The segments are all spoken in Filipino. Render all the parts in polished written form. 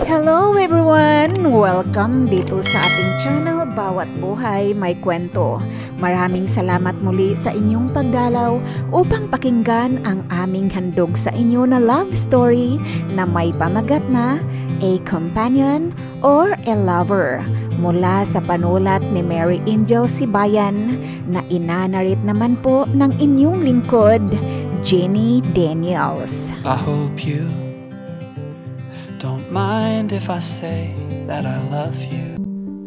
Hello everyone! Welcome dito sa ating channel, Bawat Buhay May Kwento. Maraming salamat muli sa inyong pagdalaw upang pakinggan ang aming handog sa inyo na love story na may pamagat na A Companion or a Lover mula sa panulat ni Mary Angel Sibayan na inanarit naman po ng inyong lingkod, Jenny Daniels. I hope you don't mind if I say that I love you.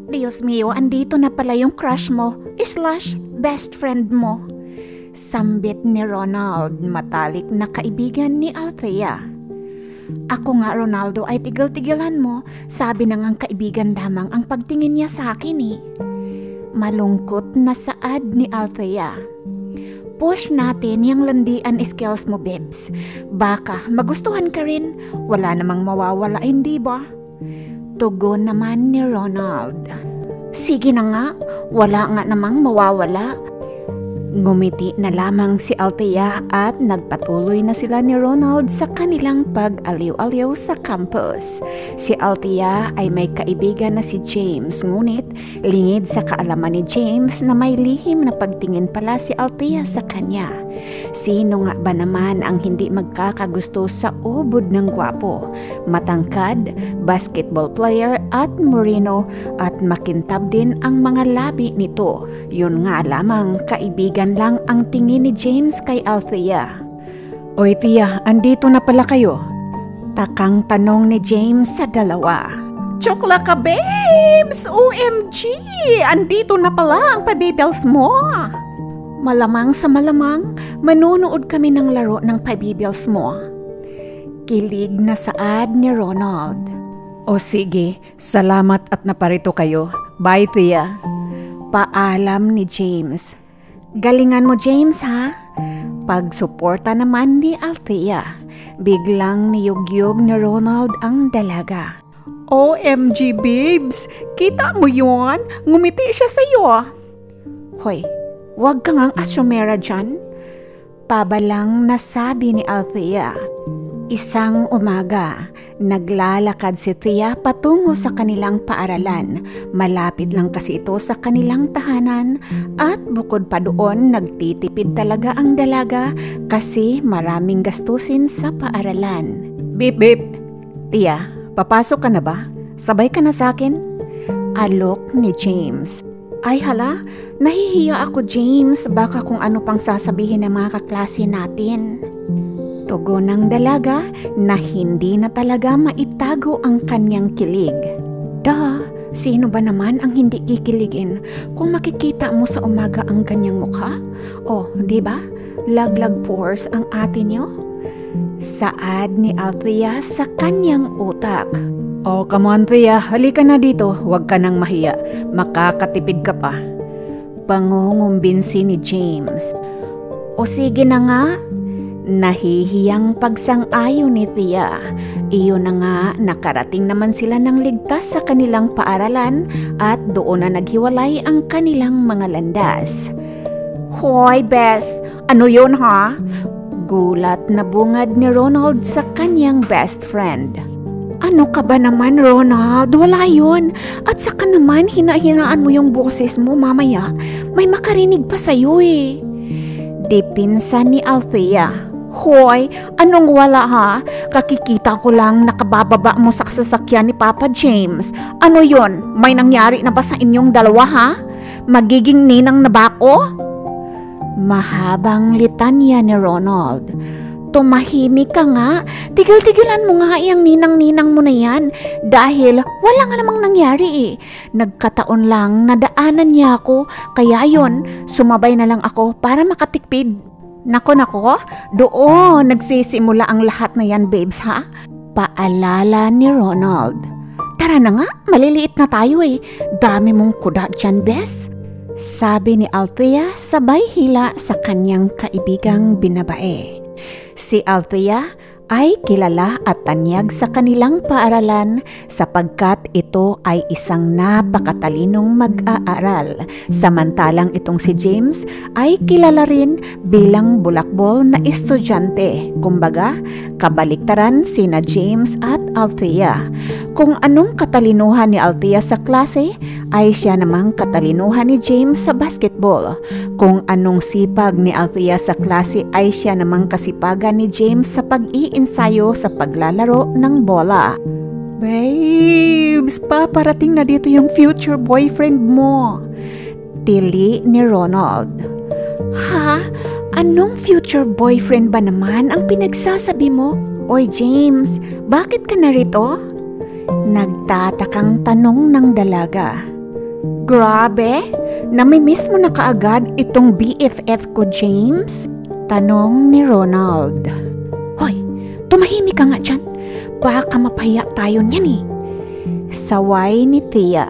Diyos mio, andito na pala yung crush mo / best friend mo. Sambit ni Ronald, matalik na kaibigan ni Althea. Ako nga, Ronaldo, ay tigil-tigilan mo. Sabi na ngang kaibigan lamang ang pagtingin niya sa akin eh. Malungkot na saad ni Althea. Push natin yung landian skills mo, Bebs. Baka magustuhan ka rin. Wala namang mawawala, hindi ba? Tugon naman ni Ronald. Sige na nga, wala nga namang mawawala. Ngumiti na lamang si Althea at nagpatuloy na sila ni Ronald sa kanilang pag-aliw-aliw sa campus. Si Althea ay may kaibigan na si James, ngunit lingid sa kaalaman ni James na may lihim na pagtingin pala si Althea sa kanya. Sino nga ba naman ang hindi magkakagusto sa ubod ng gwapo, matangkad, basketball player at moreno at makintab din ang mga labi nito. Yun nga lamang, kaibigan lang ang tingin ni James kay Althea. Oy Tia, andito na pala kayo? Takang tanong ni James sa dalawa. Chokla ka, babes! OMG! Andito na pala ang pabibels mo! Malamang sa malamang, manunood kami ng laro ng pabibels mo. Kilig na saad ni Ronald. O sige, salamat at naparito kayo. Bye, Tia. Paalam ni James. Galingan mo, James, ha? Pagsuporta naman ni Althea. Biglang niyugyug ni Ronald ang dalaga. OMG, babes! Kita mo yun? Ngumiti siya sa'yo. Hoy, wag kang ang asyomera dyan. Pabalang nasabi ni Althea. Isang umaga, naglalakad si Thea patungo sa kanilang paaralan. Malapit lang kasi ito sa kanilang tahanan at bukod pa doon nagtitipid talaga ang dalaga kasi maraming gastusin sa paaralan. Bip bip! Thea, papasok ka na ba? Sabay ka na sa akin? Alok ni James. Ay hala, nahihiya ako, James. Baka kung ano pang sasabihin ng mga kaklase natin. Tugon ng dalaga na hindi na talaga maitago ang kanyang kilig. Sino ba naman ang hindi kikiligin kung makikita mo sa umaga ang kanyang mukha? Oh, di ba? Laglag pores ang ate niyo. Saad ni Althea sa kanyang utak. Oh, come on, Thea. Halika na dito. Huwag ka nang mahiya. Makakatipid ka pa. Pangungumbinsi ni James. O sige na nga. Nahihiyang pagsang-ayon ni Thea. Iyon na nga, nakarating naman sila ng ligtas sa kanilang paaralan at doon na naghiwalay ang kanilang mga landas. Hoy, Bes! Ano yun, ha? Gulat na bungad ni Ronald sa kanyang best friend. Ano ka ba naman, Ronald? Wala yun. At saka naman, hinahinaan mo yung boses mo mamaya. May makarinig pa sa'yo eh. Dipinsa ni Althea. Hoy, anong wala ha? Kakikita ko lang nakabababa mo sa sasakyan ni Papa James. Ano yon? May nangyari na ba sa inyong dalawa ha? Magiging ninang na ba ako? Mahabang litanya ni Ronald. Tumahimik ka nga. Tigil-tigilan mo nga iyang ninang-ninang mo na yan. Dahil wala nga namang nangyari eh. Nagkataon lang nadaanan niya ako. Kaya yon, sumabay na lang ako para makatikpid. Nako, doon nagsisimula ang lahat na yan, babes, ha? Paalala ni Ronald. Tara na nga, maliliit na tayo eh. Dami mong kuda dyan, bes. Sabi ni Althea sabay hila sa kanyang kaibigang binabae. Si Althea ay kilala at tanyag sa kanilang paaralan sapagkat ito ay isang napakatalinong mag-aaral. Samantalang itong si James ay kilala rin bilang bulakbol na estudyante. Kumbaga, kabaliktaran sina James at Althea. Kung anong katalinuhan ni Althea sa klase, ay siya namang katalinuhan ni James sa basketball. Kung anong sipag ni Althea sa klase, ay siya namang kasipagan ni James sa pag-iinsayo sa paglalaro ng bola. Babes, paparating na dito yung future boyfriend mo. Tili ni Ronald. Ha? Anong future boyfriend ba naman ang pinagsasabi mo? Oy James, bakit ka narito? Nagtatakang tanong ng dalaga. Grabe, namimiss mo na kaagad itong BFF ko James? Tanong ni Ronald. Hoy, tumahimik ka nga dyan. Baka mapahiya tayo niyan eh. Saway ni Thea.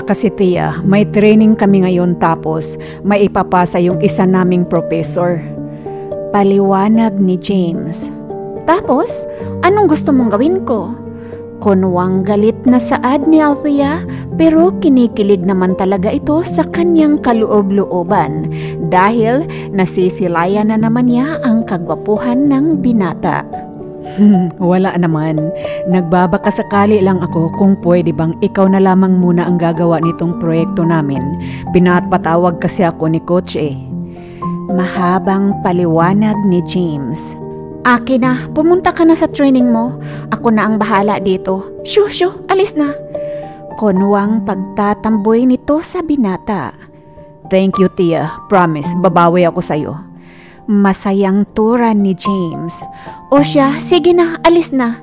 Kasi Thea, may training kami ngayon tapos may ipapasa yung isa naming professor. Paliwanag ni James. Tapos, anong gusto mong gawin ko? Kunwang galit na saad ni Althea pero kinikilig naman talaga ito sa kanyang kaloob-looban dahil nasisilayan na naman niya ang kagwapuhan ng binata. Wala naman. Nagbabakasakali lang ako kung pwede bang ikaw na lamang muna ang gagawa nitong proyekto namin. Pinapatawag kasi ako ni Coach eh. Mahabang paliwanag ni James. Akin na, pumunta ka na sa training mo. Ako na ang bahala dito. Shoo, alis na. Kunwang pagtatamboy nito sa binata. Thank you, Tia. Promise, babawi ako sa'yo. Masayang turan ni James. O siya, sige na, alis na.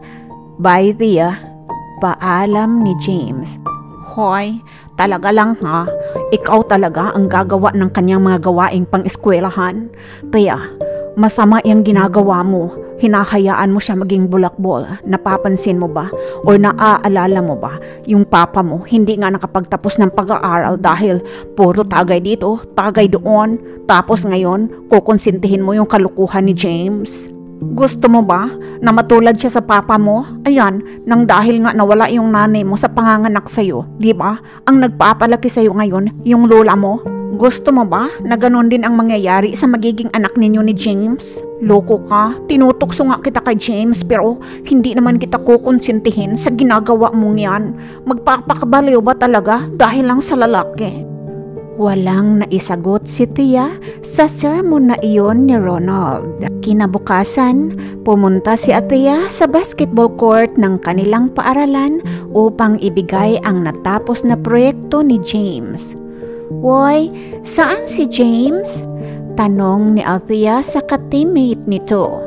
Bye, Tia. Paalam ni James. Hoy, talaga lang ha. Ikaw talaga ang gagawa ng kanyang mga gawaing pang-eskwelahan. Tia, masama yung ginagawa mo. Hinahayaan mo siya maging bulakbol. Napapansin mo ba? O naaalala mo ba? Yung papa mo hindi nga nakapagtapos ng pag-aaral dahil puro tagay dito, tagay doon. Tapos ngayon, kukonsintihin mo yung kalukuhan ni James. Gusto mo ba na matulad siya sa papa mo? Ayan, nang dahil nga nawala yung nanay mo sa panganganak sa'yo, di ba? Ang nagpapalaki sa'yo ngayon, yung lola mo. Gusto mo ba na ganun din ang mangyayari sa magiging anak ninyo ni James? Loko ka, tinutokso nga kita kay James pero hindi naman kita kukonsintihin sa ginagawa mong yan. Magpapakabaliw ba talaga dahil lang sa lalaki? Walang naisagot si Tia sa sermon na iyon ni Ronald. Kinabukasan, pumunta si Tia sa basketball court ng kanilang paaralan upang ibigay ang natapos na proyekto ni James. Woy, saan si James? Tanong ni Althea sa ka-teammate nito.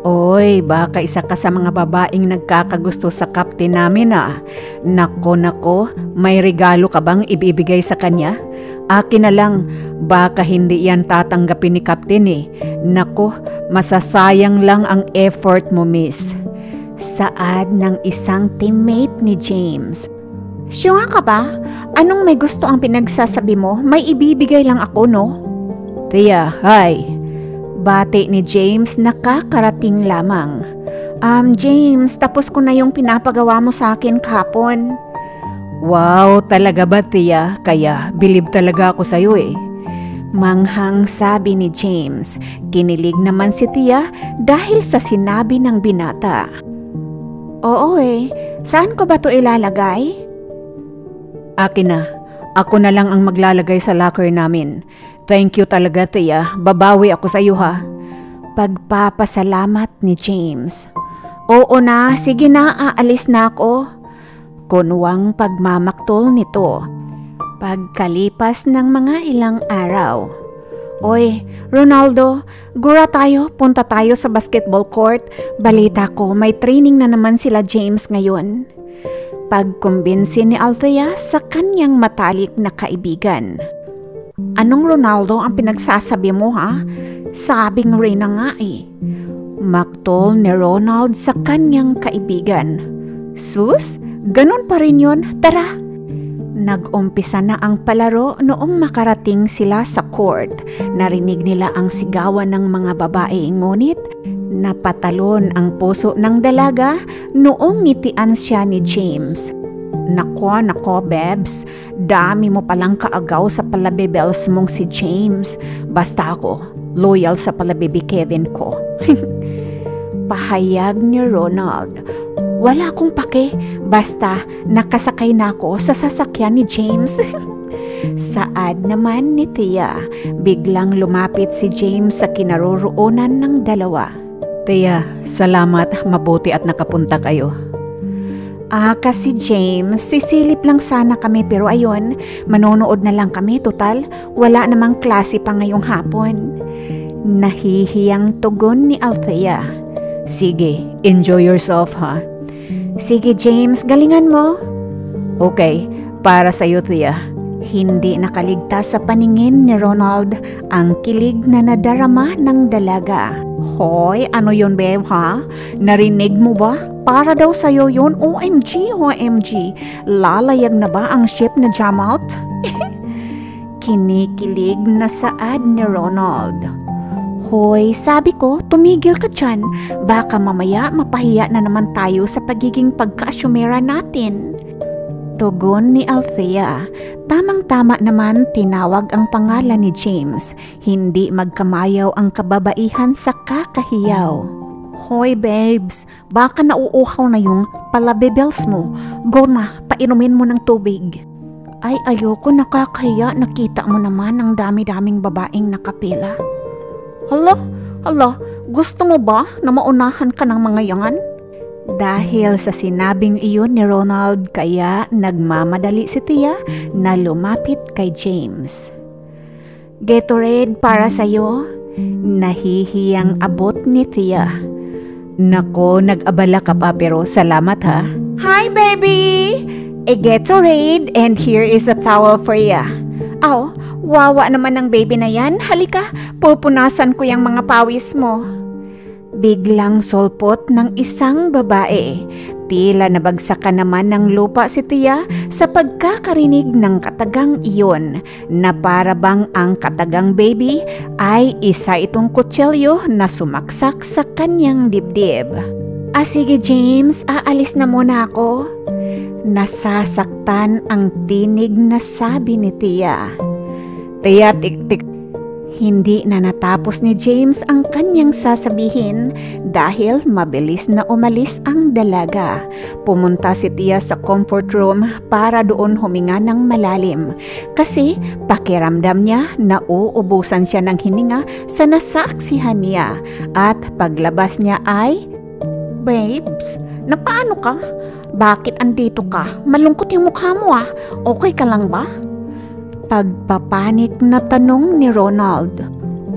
Oy, baka isa ka sa mga babaeng nagkakagusto sa captain namin ah. Nako, may regalo ka bang ibibigay sa kanya? Akin na lang, baka hindi yan tatanggapin ni captain eh. Nako, masasayang lang ang effort mo miss. Saad ng isang teammate ni James. Sure ka ba? Anong may gusto ang pinagsasabi mo? May ibibigay lang ako, no? Tia, hi. Bati ni James nakakarating lamang. James, tapos ko na yung pinapagawa mo sa akin kahapon. Wow, talaga ba, Tia? Kaya bilib talaga ako sa'yo eh. Manghang sabi ni James. Kinilig naman si Tia dahil sa sinabi ng binata. Oo eh, saan ko ba to ilalagay? Akin na. Ako na lang ang maglalagay sa locker namin. Thank you talaga, Tia. Babawi ako sa iyo ha. Pagpapasalamat ni James. Oo na, sige na, aalis na ako. Kunwang pagmamaktol nito. Pagkalipas ng mga ilang araw. Oy, Ronaldo, gura tayo, punta tayo sa basketball court. Balita ko, may training na naman sila James ngayon. Pagkumbinsi ni Althea sa kanyang matalik na kaibigan. Anong Ronaldo ang pinagsasabi mo ha? Sabing Reyna nga eh. Maktol ni Ronald sa kanyang kaibigan. Sus, ganun pa rin yun, tara. Nag-umpisa na ang palaro noong makarating sila sa court. Narinig nila ang sigawan ng mga babae ngunit Napatalon ang puso ng dalaga noong ngitian siya ni James. Nako, Bebs, dami mo palang kaagaw sa palabibels mong si James. Basta ako, loyal sa palabibi Kevin ko. Pahayag ni Ronald. Wala akong pake, basta nakasakay na ako sa sasakyan ni James. Saad naman ni Tia, biglang lumapit si James sa kinaroroonan ng dalawa. Tia, salamat, mabuti at nakapunta kayo. Kasi James, sisilip lang sana kami pero ayun, manonood na lang kami total, wala namang klase pa ngayong hapon. Nahihiyang tugon ni Althea. Sige, enjoy yourself ha. Sige James, galingan mo. Okay, para sa'yo Tia. Hindi nakaligtas sa paningin ni Ronald ang kilig na nadarama ng dalaga. Hoy, ano yun babe ha? Narinig mo ba? Para daw sa'yo yun, OMG. Lalayag na ba ang ship na jam out? Kinikilig na saad ni Ronald. Hoy, sabi ko, tumigil ka dyan. Baka mamaya mapahiya na naman tayo sa pagiging pagka-asyumera natin. Tugon ni Althea. Tamang-tama naman tinawag ang pangalan ni James. Hindi magkamayaw ang kababaihan sa kakahiyaw. Hoy babes, baka nauuhaw na yung palabibels mo. Go na, painumin mo ng tubig. Ay ayoko, nakakahiya, nakita mo naman ang dami-daming babaeng nakapila. Hala, gusto mo ba na maunahan ka ng mga yan? Dahil sa sinabing iyon ni Ronald, kaya nagmamadali si Tia na lumapit kay James. Gatorade para sa'yo, nahihiyang abot ni Tia. Nako, nag-abala ka pa pero salamat ha. Hi baby! A Gatorade and here is a towel for ya. Aw, wawa naman ng baby na yan. Halika, pupunasan ko yung mga pawis mo. Biglang solpot ng isang babae. Tila nabagsakan naman ng lupa si Tia sa pagkakarinig ng katagang iyon na para bang ang katagang baby ay isa itong kutsilyo na sumaksak sa kanyang dibdib. Sige James, aalis na muna ako. Nasasaktan ang tinig na sabi ni Tia. Tia, tik-tik. Hindi na natapos ni James ang kanyang sasabihin dahil mabilis na umalis ang dalaga. Pumunta si Tia sa comfort room para doon huminga ng malalim kasi pakiramdam niya na uubusan siya ng hininga sa nasaksihan niya at paglabas niya ay, Babes, napaano ka? Bakit andito ka? Malungkot yung mukha mo ah. Okay ka lang ba? Pagpapanik na tanong ni Ronald.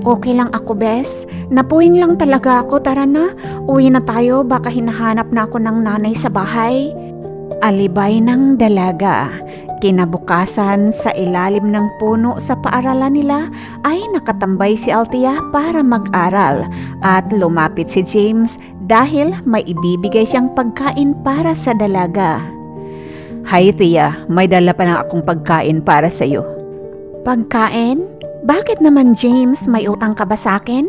Okay lang ako, Bes. Napuwing lang talaga ako. Tara na, uwi na tayo. Baka hinahanap na ako ng nanay sa bahay. Alibay ng dalaga. Kinabukasan sa ilalim ng puno sa paaralan nila ay nakatambay si Althea para mag-aral at lumapit si James dahil may ibibigay siyang pagkain para sa dalaga. Hi Tia, may dala pa na akong pagkain para sa iyo. Pagkain? Bakit naman James, may utang ka ba sa akin?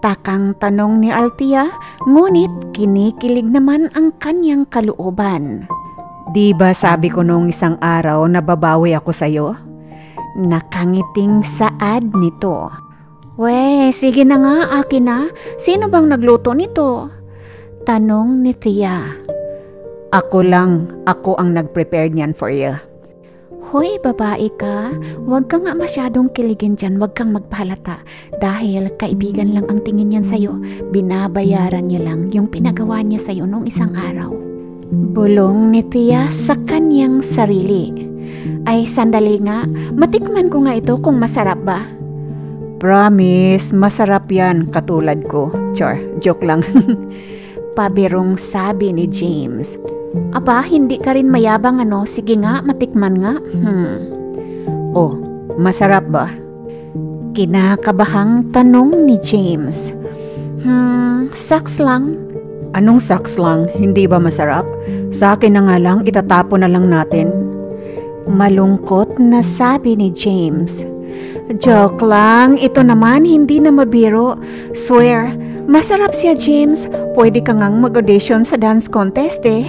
Takang tanong ni Althea, ngunit kinikilig naman ang kanyang kalooban. Di ba sabi ko nung isang araw na babawi ako sa'yo? Nakangiting saad nito. We, sige na nga, akin na. Sino bang nagluto nito? Tanong ni Tia. Ako lang, ako ang nag-prepare niyan for you. Hoy, babae ka, huwag ka nga masyadong kiligin dyan, huwag kang magpahalata. Dahil kaibigan lang ang tingin niyan sa'yo, binabayaran niya lang yung pinagawa niya sa'yo nung isang araw. Bulong ni Tia sa kanyang sarili. Ay, sandali nga, matikman ko nga ito kung masarap ba? Promise, masarap yan katulad ko. Char, joke lang. Pabirong sabi ni James. Aba, hindi ka rin mayabang ano? Sige nga, matikman nga. Oh, masarap ba? Kinakabahang tanong ni James. Saks lang. Anong saks lang? Hindi ba masarap? Sa akin na nga lang, itatapon na lang natin. Malungkot na sabi ni James. Joke lang, ito naman hindi na mabiro. Swear, Masarap siya, James. Pwede ka ngang mag-audition sa dance contest eh.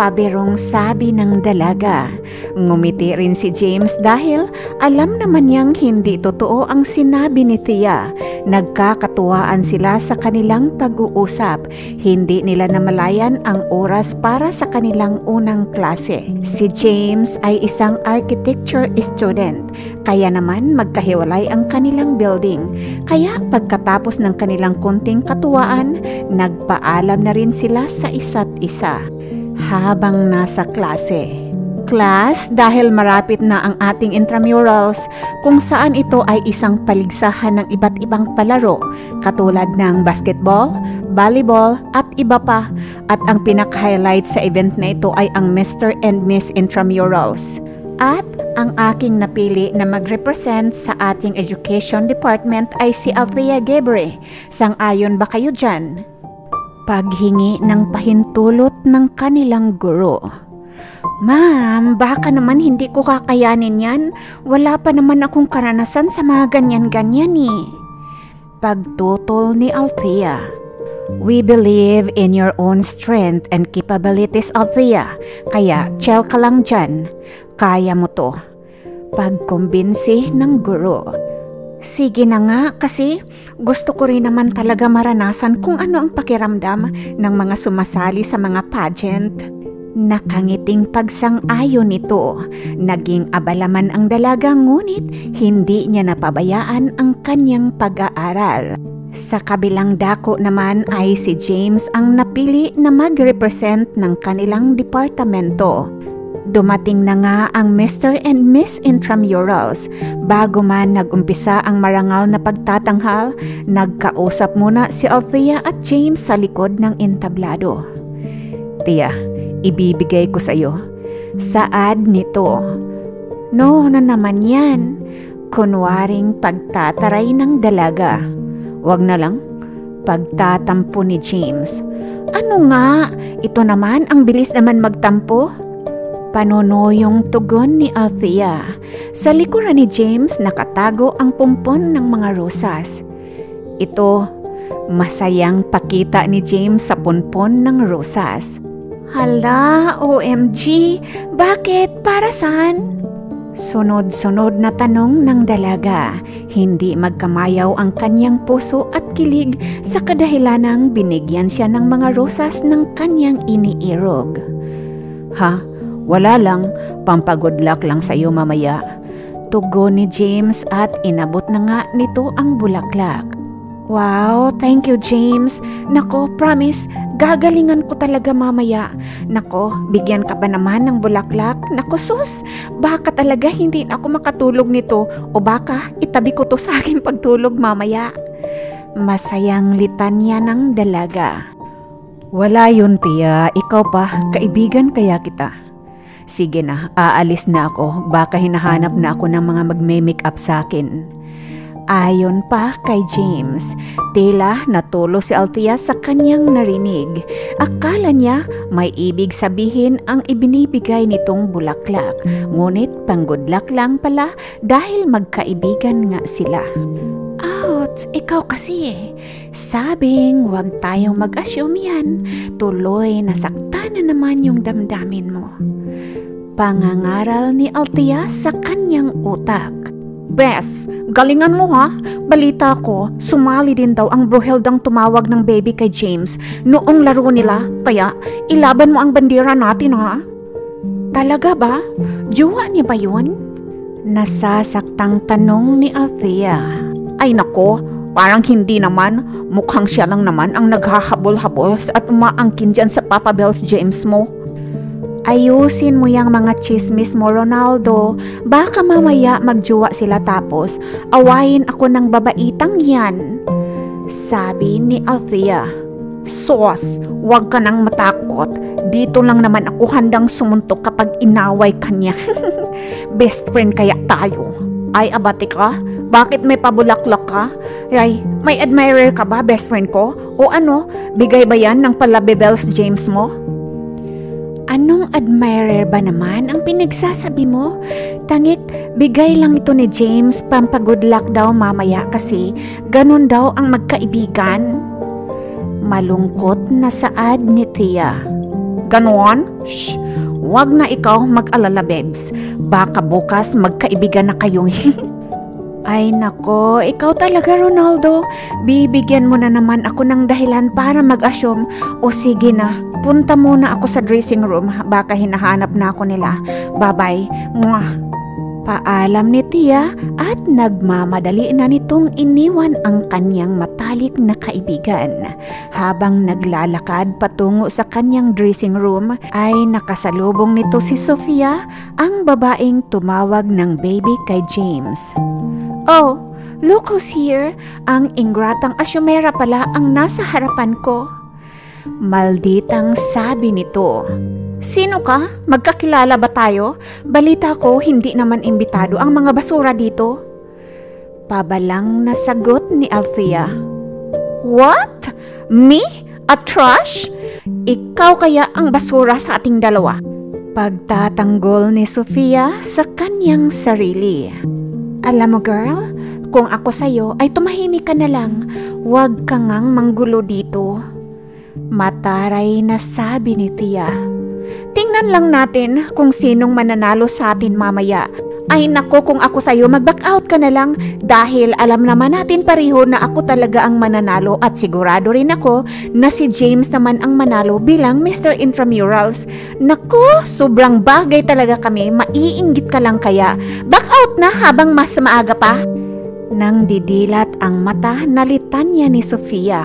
Pabirong sabi ng dalaga. Ngumiti rin si James dahil alam naman niyang hindi totoo ang sinabi ni Thea. Nagkakatuwaan sila sa kanilang pag-uusap. Hindi nila namalayan ang oras para sa kanilang unang klase. Si James ay isang architecture student, kaya naman magkahiwalay ang kanilang building. Kaya pagkatapos ng kanilang konting katuwaan, nagpaalam na rin sila sa isa't isa. Habang nasa klase. Class, dahil marapit na ang ating intramurals, kung saan ito ay isang paligsahan ng iba't ibang palaro, katulad ng basketball, volleyball at iba pa. At ang pinaka-highlight sa event na ito ay ang Mr. and Miss Intramurals. At ang aking napili na mag-represent sa ating education department ay si Althea Gebre. Sang-ayon ba kayo dyan? Paghingi ng pahintulot ng kanilang guro. Ma'am, baka naman hindi ko kakayanin yan. Wala pa naman akong karanasan sa mga ganyan-ganyan eh. Pagtutol ni Althea. We believe in your own strength and capabilities, Althea. Kaya chill ka lang dyan. Kaya mo to. Pagkumbinsi ng guro. Sige na nga, kasi gusto ko rin naman talaga maranasan kung ano ang pakiramdam ng mga sumasali sa mga pageant. Nakangiting pagsang-ayon nito. Naging abalaman ang dalaga, ngunit hindi niya napabayaan ang kanyang pag-aaral. Sa kabilang dako naman ay si James ang napili na mag-represent ng kanilang departamento. Dumating na nga ang Mr. and Miss Intramurals. Bago man nag-umpisa ang marangal na pagtatanghal, nagkausap muna si Althea at James sa likod ng entablado. Tia, ibibigay ko sa iyo. Saad nito. No na naman yan. Kunwaring pagtataray ng dalaga. Wag na lang. Pagtatampo ni James. Ano nga? Ito naman ang bilis naman magtampo. Panonoyong tugon ni Althea. Sa likuran ni James nakatago ang pumpon ng mga rosas. Ito, masayang pakita ni James sa punpon ng rosas. Hala, OMG, bakit? Para saan? Sunod-sunod na tanong ng dalaga. Hindi magkamayaw ang kanyang puso at kilig sa kadahilanang binigyan siya ng mga rosas ng kanyang iniirog. Ha? Wala lang, pampagood luck lang sa iyo mamaya. Tugon ni James at inabot na nga nito ang bulaklak. Wow, thank you James. Nako, promise, gagalingan ko talaga mamaya. Nako, bigyan ka ba naman ng bulaklak? Nako sus, baka talaga hindi na ako makatulog nito o baka itabi ko to sa aking pagtulog mamaya. Masayang litanya ng dalaga. Wala yun, Tia. Ikaw pa, kaibigan kaya kita. Sige na, aalis na ako. Baka hinahanap na ako ng mga magme-make up sa akin. Ayon pa kay James, tila natulo si Althea sa kanyang narinig. Akala niya may ibig sabihin ang ibinibigay nitong bulaklak. Ngunit panggudlak lang pala dahil magkaibigan nga sila. Out, ikaw kasi eh. Sabing wag tayong mag-assume yan. Tuloy nasaktan na naman yung damdamin mo. Pangangaral ni Althea sa kanyang utak. Bes, galingan mo ha. Balita ko, sumali din daw ang Bruhildang tumawag ng baby kay James noong laro nila. Kaya ilaban mo ang bandera natin ha. Talaga ba? Jowa niya ba yun? Nasasaktang tanong ni Althea. Ay nako, parang hindi naman. Mukhang siya lang naman ang naghahabol-habol at umaangkin dyan sa Papa Bells James mo. Ayusin mo yung mga chismis mo, Ronaldo. Baka mamaya magjowa sila tapos awayin ako ng babaitang yan. Sabi ni Althea. Sos, wag ka nang matakot. Dito lang naman ako handang sumuntok kapag inaway ka niya. Best friend kaya tayo. Ay, abati ka? Bakit may pabulaklak ka? Ay, may admirer ka ba, best friend ko? O ano, bigay ba yan ng Palabe Bells James mo? Anong admirer ba naman ang pinagsasabi mo? Tangik, bigay lang ito ni James, pampagood luck daw mamaya kasi ganun daw ang magkaibigan. Malungkot na saad ni Thea. Ganon? Shh! Wag na ikaw mag-alala, Bebs. Baka bukas magkaibigan na kayong Ay nako, ikaw talaga, Ronaldo. Bibigyan mo na naman ako ng dahilan para mag-assume. O sige na, punta muna ako sa dressing room. Baka hinahanap na ako nila. Bye-bye. Mwah! Paalam ni Tia at nagmamadali na nitong iniwan ang kanyang matalik na kaibigan. Habang naglalakad patungo sa kanyang dressing room ay nakasalubong nito si Sofia, ang babaeng tumawag ng baby kay James. Oh, look who's here. Ang ingratang asyumera pala ang nasa harapan ko. Malditang sabi nito. Sino ka? Magkakilala ba tayo? Balita ko hindi naman imbitado ang mga basura dito. Pabalang na sagot ni Althea. What? Me? A trash? Ikaw kaya ang basura sa ating dalawa? Pagtatanggol ni Sofia sa kanyang sarili. Alam mo girl, kung ako sa'yo ay tumahimik ka na lang. Huwag ka ngang manggulo dito. Mataray na sabi ni Tia. Tingnan lang natin kung sinong mananalo sa atin mamaya. Ay nako, kung ako sa'yo mag-back out ka na lang dahil alam naman natin pareho na ako talaga ang mananalo at sigurado rin ako na si James naman ang manalo bilang Mr. Intramurals. Nako, sobrang bagay talaga kami, maiinggit ka lang kaya. Back out na habang mas maaga pa. Nang didilat ang mata, nalitan niya ni Sofia.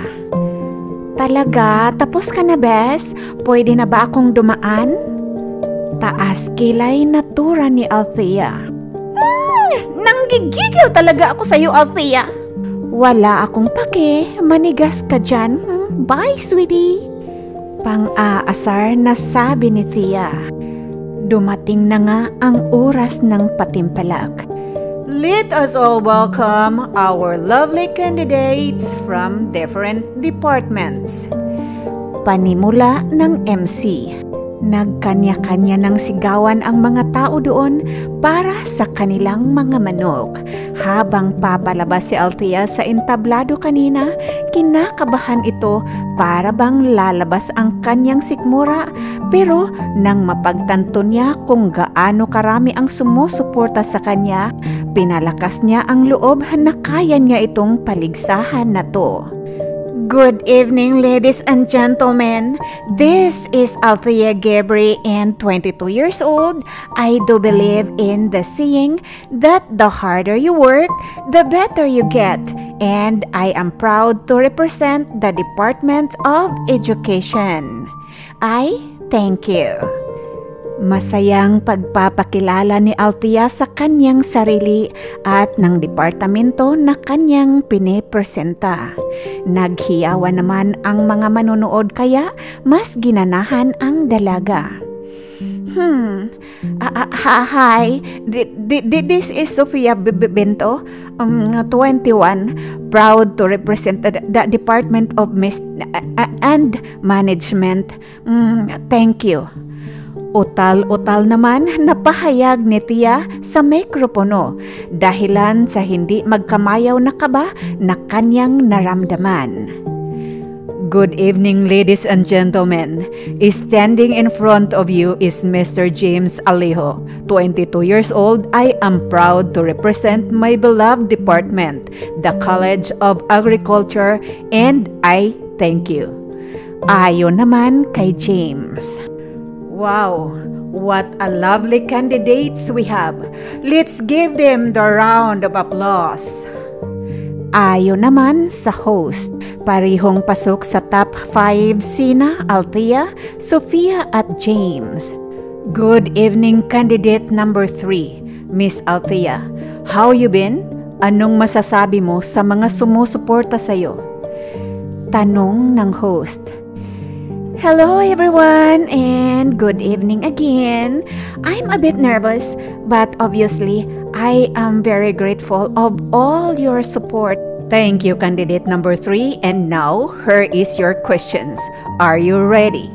Talaga? Tapos ka na, Bes? Pwede na ba akong dumaan? Taas kilay na tura ni Althea. Nanggigigil talaga ako sa'yo, Althea. Wala akong pake. Manigas ka dyan. Bye, sweetie. Pang-aasar na sabi ni Thea. Dumating na nga ang oras ng patimpalak. Let us all welcome our lovely candidates from different departments. Panimula ng MC. Nagkanya-kanya ng sigawan ang mga tao doon para sa kanilang mga manok. Habang papalabas si Althea sa entablado kanina, kinakabahan ito para bang lalabas ang kanyang sikmura. Pero nang mapagtanto niya kung gaano karami ang sumusuporta sa kanya, pinalakas niya ang loob na kaya niya itong paligsahan na to. Good evening, ladies and gentlemen. This is Althea Gebri and 22 years old. I do believe in the saying that the harder you work, the better you get. And I am proud to represent the Department of Education. I thank you. Masayang pagpapakilala ni Althea sa kanyang sarili at ng departamento na kanyang pinipresenta. Naghiyawan naman ang mga manonood kaya mas ginanahan ang dalaga. Hi, this is Sofia Bento, 21, proud to represent the Department of and Management. Thank you. Utal-utal naman napahayag ni Tia sa mikropono dahilan sa hindi magkamayaw na kaba na kanyang naramdaman. Good evening, ladies and gentlemen. Standing in front of you is Mr. James Alejo. 22 years old, I am proud to represent my beloved department, the College of Agriculture, and I thank you. Ayon naman kay James. Wow, what a lovely candidates we have. Let's give them the round of applause. Ayon naman sa host, parihong pasok sa top 5 sina Althea, Sofia at James. Good evening, candidate number 3, Miss Althea. How you been? Anong masasabi mo sa mga sumusuporta sa'yo? Tanong ng host. Hello everyone and good evening again. I'm a bit nervous but obviously I am very grateful of all your support. Thank you, candidate number 3, and now here is your questions. Are you ready?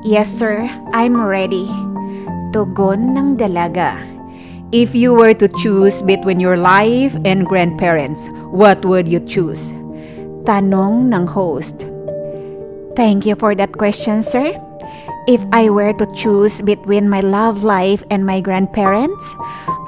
Yes sir, I'm ready. Tugon ng dalaga. If you were to choose between your life and grandparents, what would you choose? Tanong ng host. Thank you for that question, sir. If I were to choose between my love life and my grandparents,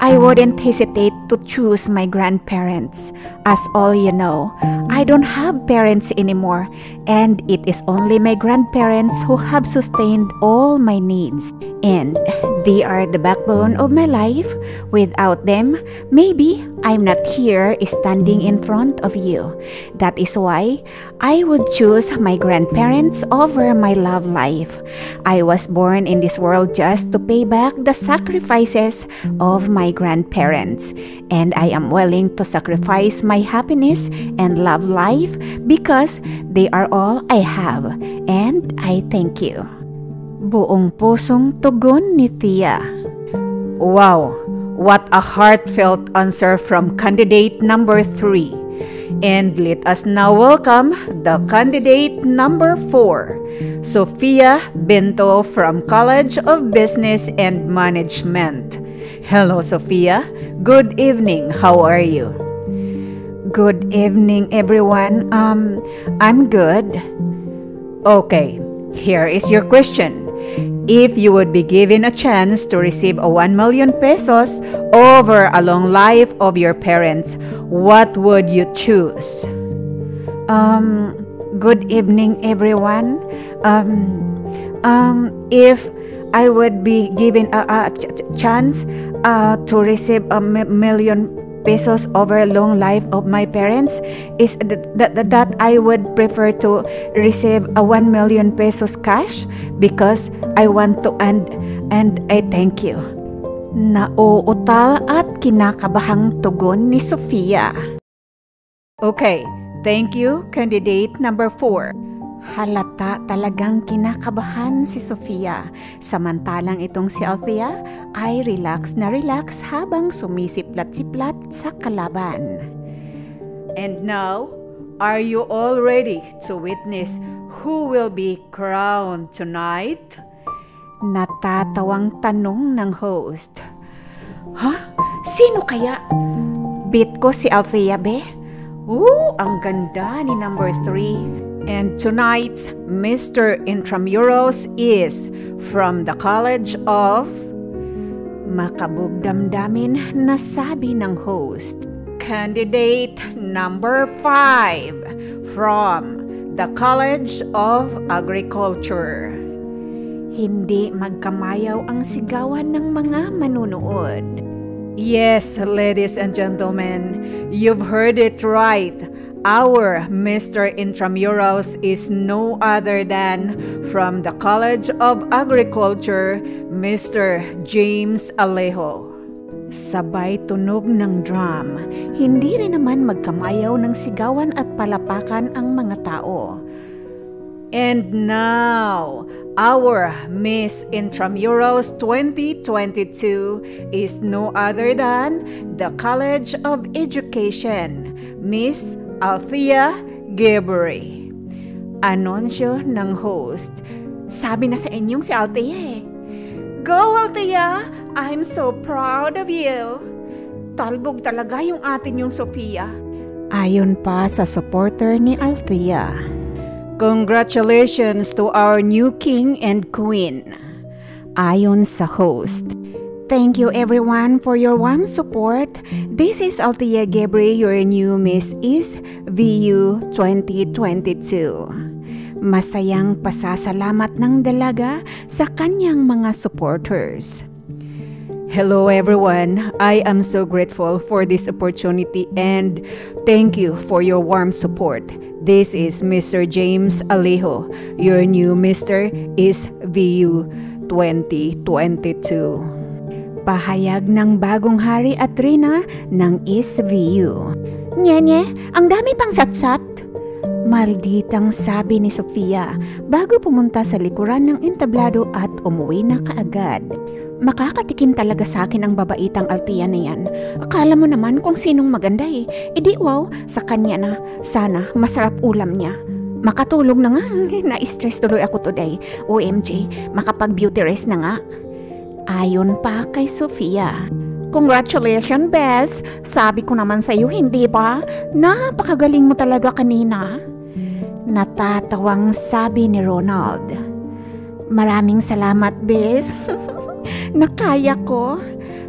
I wouldn't hesitate to choose my grandparents. As all you know, I don't have parents anymore, and it is only my grandparents who have sustained all my needs. And they are the backbone of my life. Without them, maybe I'm not here standing in front of you. That is why I would choose my grandparents over my love life. I was born in this world just to pay back the sacrifices of my grandparents, and I am willing to sacrifice my happiness and love life because they are all I have, and I thank you. Buong pusong tugon ni Tia. Wow, what a heartfelt answer from candidate number 3. And let us now welcome the candidate number 4, Sofia Bento from College of Business and Management. Hello, Sofia. Good evening. How are you? Good evening, everyone. I'm good. Okay, here is your question. If you would be given a chance to receive a 1 million pesos over a long life of your parents, what would you choose? Good evening, everyone. If I would be given a chance to receive a million pesos over a long life of my parents, is that I would prefer to receive a 1 million pesos cash because I want to and I thank you. Nauutal at kinakabahang tugon ni Sofia. Okay, thank you, candidate number 4. Halata talagang kinakabahan si Sofia, samantalang itong si Althea ay relax na relax habang sumisiplat-siplat sa kalaban. And now, are you all ready to witness who will be crowned tonight? Natatawang tanong ng host. Ha? Sino kaya? Beat ko si Althea, be? Ang ganda ni number 3. And tonight's Mr. Intramurals is from the College of... Makabugdamdamin na sabi ng host. Candidate number 5 from the College of Agriculture. Hindi magkamayaw ang sigawan ng mga manunood. Yes, ladies and gentlemen, you've heard it right. Our Mr. Intramurals is no other than from the College of Agriculture, Mr. James Alejo. Sabay tunog ng drum, hindi rin naman magkamayaw ng sigawan at palapakan ang mga tao. And now, our Miss Intramurals 2022 is no other than the College of Education, Miss Althea Gebre. Anunsyo ng host. Sabi na sa inyong si Althea eh. Go Althea! I'm so proud of you. Talbog talaga yung atin yung Sofia. Ayon pa sa supporter ni Althea. Congratulations to our new king and queen. Ayon sa host. Thank you everyone for your warm support. This is Althea Gebre, your new Miss East VU 2022. Masayang pasasalamat ng dalaga sa kanyang mga supporters. Hello everyone, I am so grateful for this opportunity and thank you for your warm support. This is Mr. James Alejo, your new Mr. East VU 2022. Pahayag ng bagong hari at reyna ng East VU. Nye, ang dami pang satsat. Malditang sabi ni Sofia bago pumunta sa likuran ng entablado at umuwi na kaagad. Makakatikim talaga sa akin ang babaitang Althea na yan. Akala mo naman kung sinong maganda eh. Edi wow, sa kanya na. Sana masarap ulam niya. Makatulog na nga. Na-stress tuloy ako today. OMG, makapag-beauty rest na nga. Ayon pa kay Sofia. Congratulations, Bes. Sabi ko naman sa'yo, hindi ba? Napakagaling mo talaga kanina. Natatawang sabi ni Ronald. Maraming salamat, Bes. Nakaya ko.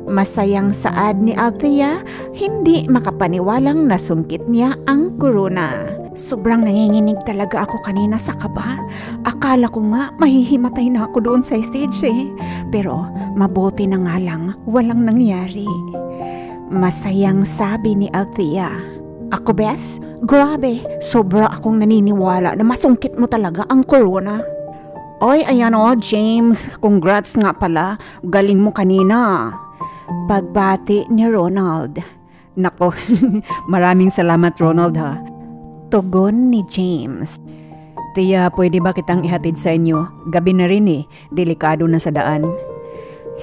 Masayang saad ni Althea, hindi makapaniwalang nasungkit niya ang corona. Sobrang nanginginig talaga ako kanina sa kaba. Akala ko nga mahihimatay na ako doon sa stage Pero mabuti na nga lang, walang nangyari. Masayang sabi ni Althea. Ako, Bes? Grabe, sobra akong naniniwala na masungkit mo talaga ang corona. Oy, ayan James, congrats nga pala. Galing mo kanina. Pagbati ni Ronald. Nako, maraming salamat Ronald ha. Tugon ni James. Tia, pwede ba kitang ihatid sa inyo? Gabi na rin delikado na sa daan.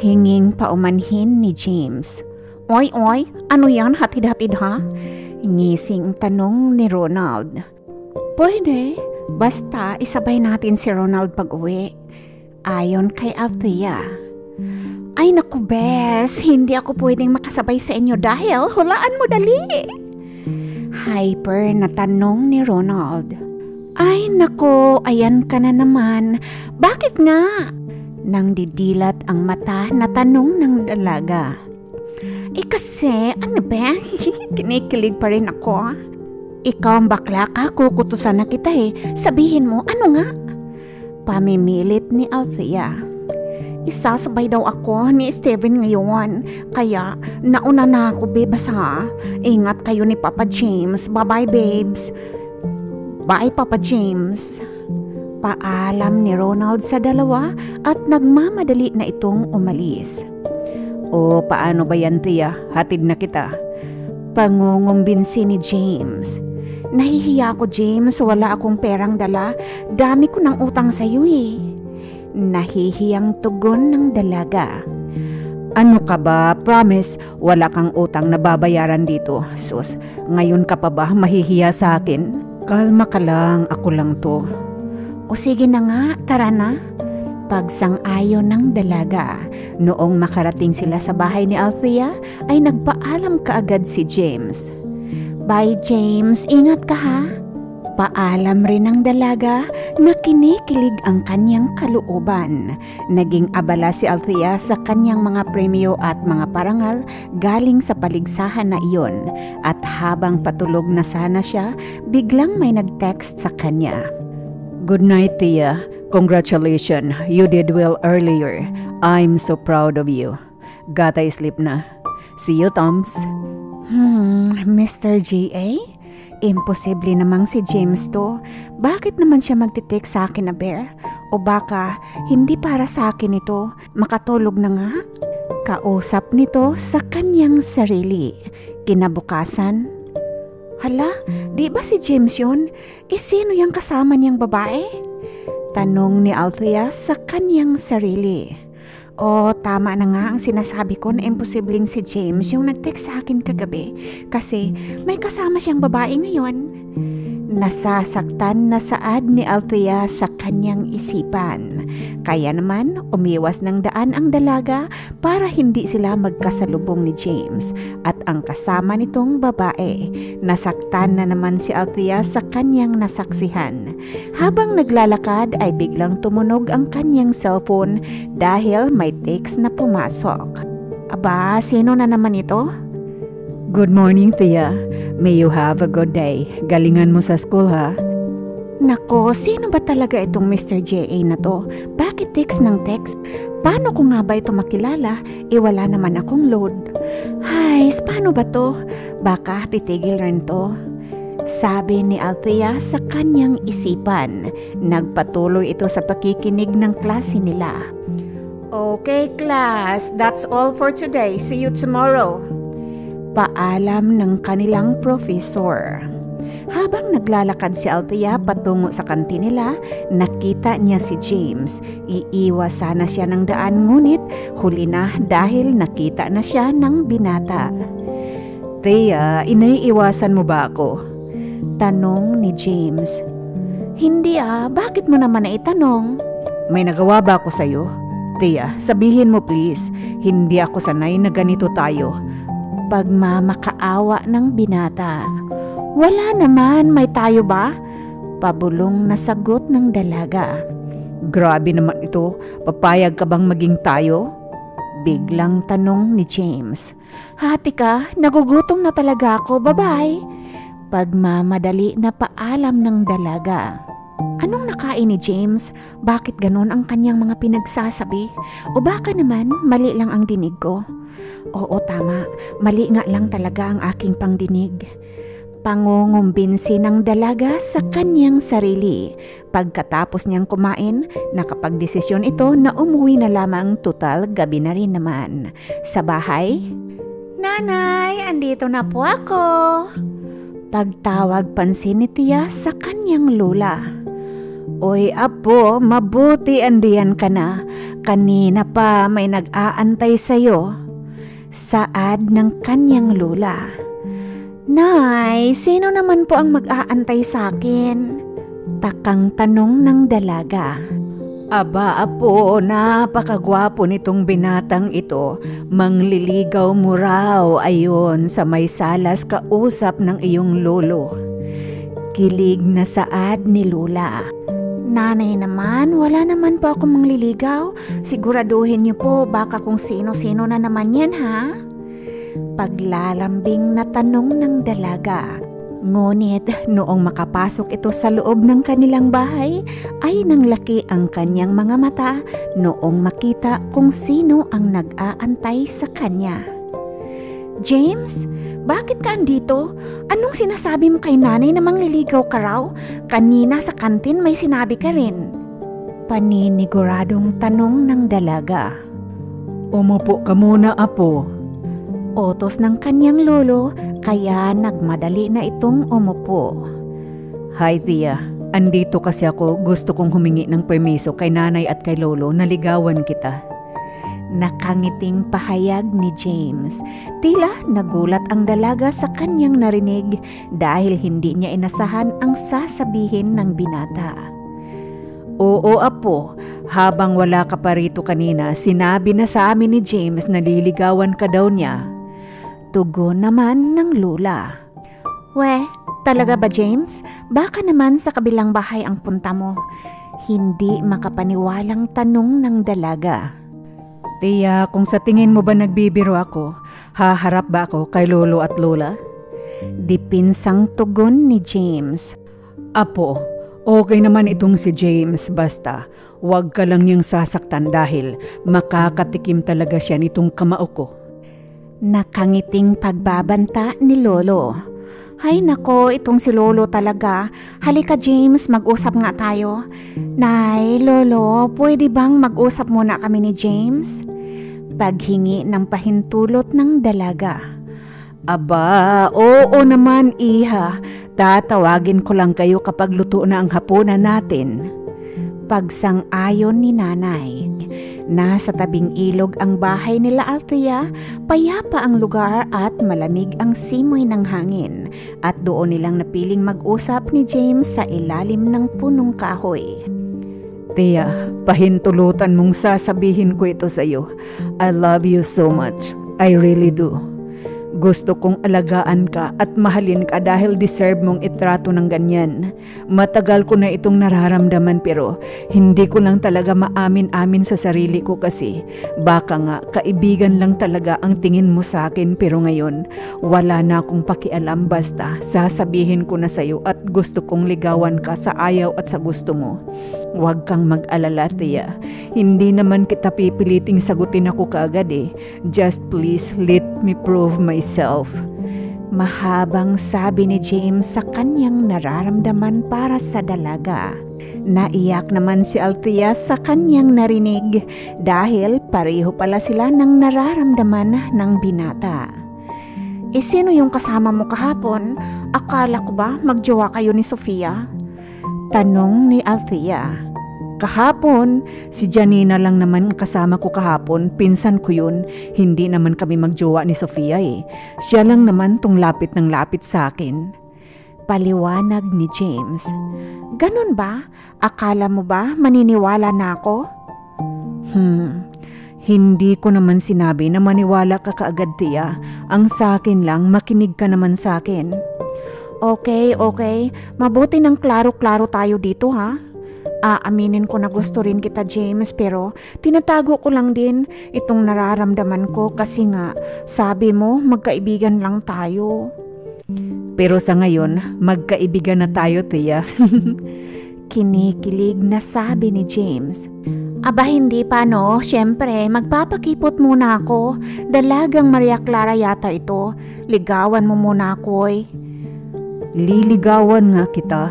Hinging paumanhin ni James. Oy, ano yan hatid-hatid ha? Ngising tanong ni Ronald. Pwede, basta isabay natin si Ronald pag-uwi. Ayon kay Althea. Ay naku, Bes, hindi ako pwedeng makasabay sa inyo dahil hulaan mo dali. Hyper na tanong ni Ronald. Ay naku, ayan ka na naman. Bakit nga? Nang didilat ang mata na tanong ng dalaga. Kasi, ano ba? Kinikilig pa rin ako. Ikaw ang bakla ka, kukutusan na kita Sabihin mo, ano nga? Pamimilit ni Althea. Isasabay daw ako ni Steven ngayon. Kaya, nauna na ako, bebas ha. Ingat kayo ni Papa James. Bye-bye, babes. Bye, Papa James. Paalam ni Ronald sa dalawa at nagmamadali na itong umalis. O, paano ba yan, Tia? Hatid na kita. Pangungumbinsi ni James. Nahihiya ako, James. Wala akong perang dala. Dami ko ng utang sa'yo Nahihiyang tugon ng dalaga. Ano ka ba? Promise, wala kang utang na babayaran dito. Sus, ngayon ka pa ba mahihiya sa akin? Kalma ka lang, ako lang to. O sige na nga, tara na. Pagsang-ayon ng dalaga. Noong makarating sila sa bahay ni Althea, ay nagpaalam kaagad si James. Bye, James. Ingat ka ha. Paalam rin ng dalaga na kinikilig ang kanyang kalooban. Naging abala si Althea sa kanyang mga premyo at mga parangal galing sa paligsahan na iyon. At habang patulog na sana siya, biglang may nag-text sa kanya. Good night, Tia. Congratulations. You did well earlier. I'm so proud of you. Gotta sleep na. See you, Toms. Mr. G.A.? Imposible namang si James to. Bakit naman siya magtitik sa akin na bear? O baka hindi para sa akin ito, makatulog na nga? Kausap nito sa kanyang sarili. Kinabukasan, hala, di ba si James yun? Sino yung kasama niyang babae? Tanong ni Althea sa kanyang sarili. O, tama na nga ang sinasabi ko na imposibleng si James yung nag-text sa akin kagabi kasi may kasama siyang babae ngayon. Nasasaktan na saad ni Althea sa kanyang isipan. Kaya naman, umiwas ng daan ang dalaga para hindi sila magkasalubong ni James at ang kasama nitong babae. Nasaktan na naman si Althea sa kanyang nasaksihan. Habang naglalakad ay biglang tumunog ang kanyang cellphone dahil may text na pumasok. Aba, sino na naman ito? Good morning, Tia. May you have a good day. Galingan mo sa school, ha? Nako, sino ba talaga itong Mr. J.A. na to? Bakit text ng text? Paano ko nga ba ito makilala? Wala naman akong load. Hay, paano ba to? Baka titigil rin to. Sabi ni Althea sa kanyang isipan. Nagpatuloy ito sa pakikinig ng klase nila. Okay, class. That's all for today. See you tomorrow. Paalam ng kanilang professor. Habang naglalakad si Althea patungo sa kantin nila, nakita niya si James. Iiwas sana siya ng daan ngunit huli na dahil nakita na siya ng binata. Thea, inaiiwasan mo ba ako? Tanong ni James. Hindi bakit mo naman naitanong? May nagawa ba ako sa'yo? Tia, sabihin mo please, hindi ako sanay na ganito tayo. Pagmamakaawa ng binata. Wala naman, may tayo ba? Pabulong na sagot ng dalaga. Grabe naman ito, papayag ka bang maging tayo? Biglang tanong ni James. Hati ka, nagugutom na talaga ako, bye-bye. Pagmamadali na paalam ng dalaga. Anong nakain ni James? Bakit ganon ang kanyang mga pinagsasabi? O baka naman mali lang ang dinig ko? Oo, tama. Mali nga lang talaga ang aking pangdinig. Pangungumbinsi ng dalaga sa kanyang sarili. Pagkatapos niyang kumain, nakapagdesisyon ito na umuwi na lamang, total gabi na rin naman. Sa bahay, Nanay, andito na po ako. Pagtawag pansin ni Tia sa kanyang lola. Oy apo, mabuti andiyan ka na. Kanina pa may nag-aantay sa'yo. Saad ng kanyang lola. Nay, sino naman po ang mag-aantay sa akin? Takang tanong ng dalaga. Aba apo, napakagwapo nitong binatang ito. Mangliligaw mo raw ayon sa may salas kausap ng iyong lolo. Kilig na saad ni Lola. Nanay naman, wala naman po akong mangliligaw. Siguraduhin niyo po baka kung sino-sino na naman yan ha? Paglalambing na tanong ng dalaga. Ngunit noong makapasok ito sa loob ng kanilang bahay, ay nanglaki ang kanyang mga mata noong makita kung sino ang nag-aantay sa kanya. James, bakit ka andito? Anong sinasabi mo kay nanay na mangliligaw ka raw? Kanina sa kantin may sinabi ka rin. Paniniguradong tanong ng dalaga. Umupo ka muna apo. Utos ng kanyang lolo, kaya nagmadali na itong umupo. Hi Tia, andito kasi ako, gusto kong humingi ng permiso kay nanay at kay lolo na ligawan kita. Nakangiting pahayag ni James. Tila nagulat ang dalaga sa kanyang narinig dahil hindi niya inasahan ang sasabihin ng binata. Oo apo, habang wala ka pa rito kanina, sinabi na sa amin ni James na liligawan ka daw niya. Tugon naman ng lola. Weh, talaga ba James? Baka naman sa kabilang bahay ang punta mo. Hindi makapaniwalang tanong ng dalaga. Tia, kung sa tingin mo ba nagbibiro ako, haharap ba ako kay lolo at lola? Dipinsang tugon ni James. Apo, okay naman itong si James, basta huwag ka lang niyang sasaktan dahil makakatikim talaga siya nitong kamao ko. Nakangiting pagbabanta ni lolo. Hay nako, itong si lolo talaga. Halika James, mag-usap nga tayo. Nay, lolo, pwede bang mag-usap muna kami ni James? Paghingi ng pahintulot ng dalaga. Aba, oo naman iha. Tatawagin ko lang kayo kapag luto na ang hapunan natin. Pagsang-ayon ni nanay. Nasa tabing ilog ang bahay nila Althea, payapa ang lugar at malamig ang simoy ng hangin. At doon nilang napiling mag-usap ni James sa ilalim ng punong kahoy. Tia, pahintulutan mong sasabihin ko ito sa iyo. I love you so much. I really do. Gusto kong alagaan ka at mahalin ka dahil deserve mong itrato ng ganyan. Matagal ko na itong nararamdaman pero hindi ko lang talaga maamin-amin sa sarili ko kasi baka nga kaibigan lang talaga ang tingin mo sa akin pero ngayon wala na akong pakialam basta sasabihin ko na sa'yo at gusto kong ligawan ka sa ayaw at sa gusto mo. Huwag kang mag-alala Tia. Hindi naman kita pipiliting sagutin ako kaagad eh. Just please let me prove myself. Mahabang sabi ni James sa kanyang nararamdaman para sa dalaga. Naiyak naman si Althea sa kanyang narinig dahil pareho pala sila ng nararamdaman ng binata. Sino yung kasama mo kahapon? Akala ko ba magjowa kayo ni Sofia? Tanong ni Althea. Kahapon, si Janina lang naman kasama ko kahapon, pinsan ko yun. Hindi naman kami magjowa ni Sofia eh. Siya lang naman tong lapit ng lapit sa akin. Paliwanag ni James. Ganun ba? Akala mo ba maniniwala na ako? Hindi ko naman sinabi na maniwala ka kaagad, Tia. Ang sa akin lang, makinig ka naman sa akin. Okay. Mabuti nang klaro-klaro tayo dito, ha? Aaminin ko na gusto rin kita, James, pero tinatago ko lang din itong nararamdaman ko kasi nga sabi mo magkaibigan lang tayo. Pero sa ngayon, magkaibigan na tayo, Tia. Kinikilig na sabi ni James. Aba, hindi pa, no? Siyempre, magpapakipot muna ako. Dalagang Maria Clara yata ito. Ligawan mo muna ako, eh. Liligawan nga kita.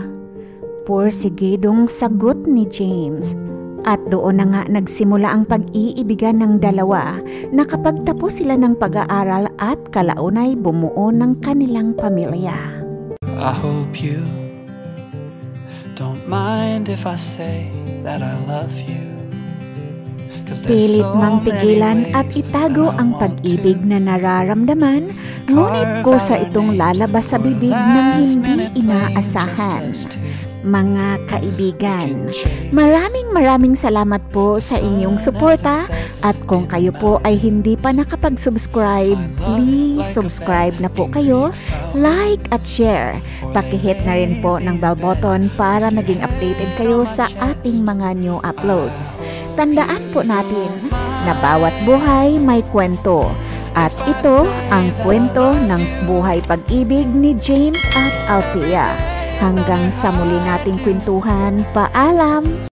Porsigidong sagot ni James. At doon na nga nagsimula ang pag-iibigan ng dalawa. Nakapagtapos sila ng pag-aaral at kalaunay bumuo ng kanilang pamilya. I hope you don't mind if I say that I love you. Pilit mang pigilan at itago ang pag-ibig na nararamdaman, ngunit kusa itong lalabas sa bibig ng hindi inaasahan. Mga kaibigan, maraming salamat po sa inyong suporta at kung kayo po ay hindi pa nakapag-subscribe, please subscribe na po kayo, like at share. Pakihit na rin po ng bell button para maging updated kayo sa ating mga new uploads. Tandaan po natin na bawat buhay may kwento at ito ang kwento ng buhay pag-ibig ni James at Althea. Hanggang sa muli nating kwentuhan, paalam!